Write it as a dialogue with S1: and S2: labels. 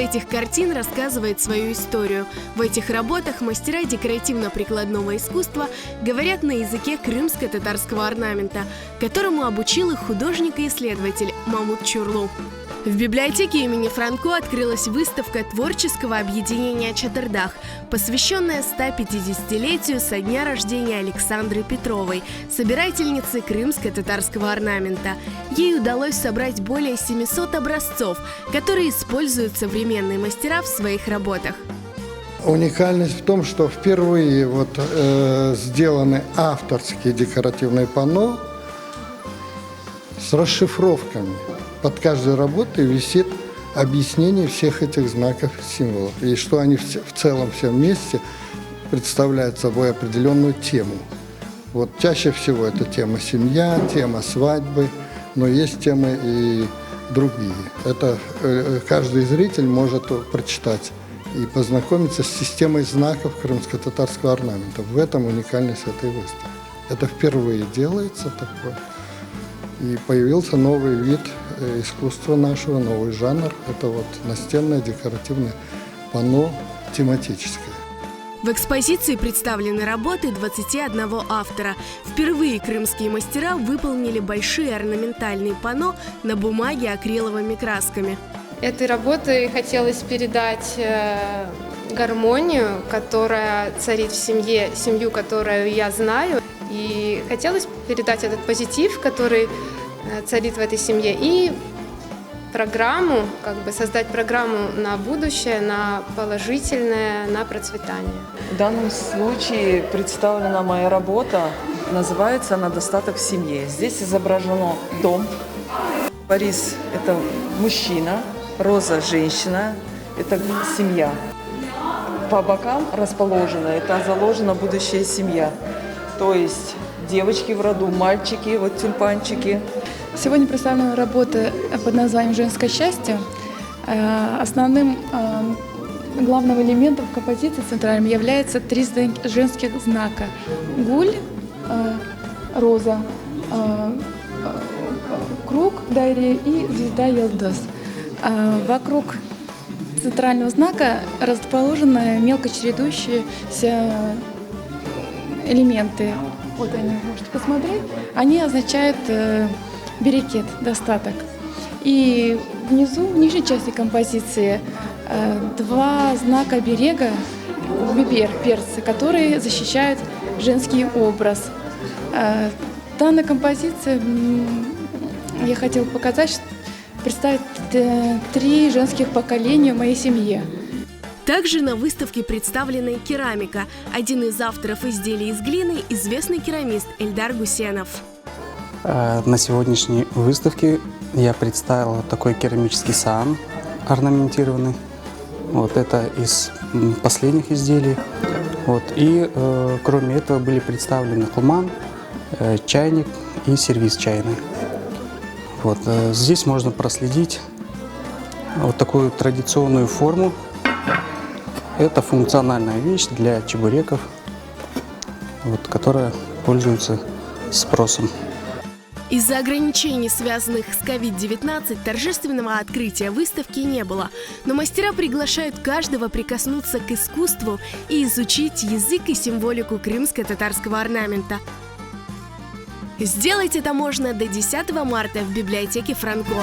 S1: этих картин рассказывает свою историю. В этих работах мастера декоративно-прикладного искусства говорят на языке крымско-татарского орнамента, которому обучил их художник и исследователь Мамут Чурлу. В библиотеке имени Франко открылась выставка творческого объединения «Чатырдах», посвященная 150-летию со дня рождения Александры Петровой, собирательницы крымско-татарского орнамента. Ей удалось собрать более 700 образцов, которые используют современные мастера в своих работах.
S2: Уникальность в том, что впервые сделаны авторские декоративные панно с расшифровками. Под каждой работой висит объяснение всех этих знаков и символов. И что они в целом все вместе представляют собой определенную тему. Вот чаще всего это тема семья, тема свадьбы, но есть темы и другие. Это каждый зритель может прочитать и познакомиться с системой знаков крымско-татарского орнамента. В этом уникальность этой выставки. Это впервые делается такое. И появился новый вид искусства нашего, новый жанр. Это настенное декоративное панно тематическое.
S1: В экспозиции представлены работы 21 автора. Впервые крымские мастера выполнили большие орнаментальные панно на бумаге акриловыми красками.
S3: Этой работой хотелось передать гармонию, которая царит в семье, семью, которую я знаю. И хотелось передать этот позитив, который царит в этой семье, и программу, создать программу на будущее, на положительное, на процветание.
S4: В данном случае представлена моя работа, называется она «Достаток в семье». Здесь изображено дом. Борис – это мужчина, Роза – женщина, это семья. По бокам расположено, это заложена будущая семья. То есть девочки в роду, мальчики, тюльпанчики.
S5: Сегодня представлена работа под названием «Женское счастье». Основным главным элементом композиции центральным является 3 женских знака. Гуль, роза, круг, дайри и звезда Йылдыз. Вокруг центрального знака расположены мелко чередующиеся элементы. Вот они, можете посмотреть. Они означают берекет, достаток. И внизу, в нижней части композиции, 2 знака берега, бибер, перцы, которые защищают женский образ. Данная композиция я хотела показать, представить 3 женских поколения в моей семье.
S1: Также на выставке представлена и керамика. Один из авторов изделий из глины – известный керамист Эльдар Гусенов.
S6: На сегодняшней выставке я представил такой керамический саан орнаментированный. Это из последних изделий. И кроме этого были представлены кулман, чайник и сервиз чайный. Здесь можно проследить такую традиционную форму. Это функциональная вещь для чебуреков, которая пользуется спросом.
S1: Из-за ограничений, связанных с COVID-19, торжественного открытия выставки не было. Но мастера приглашают каждого прикоснуться к искусству и изучить язык и символику крымско-татарского орнамента. Сделать это можно до 10 марта в библиотеке Франко.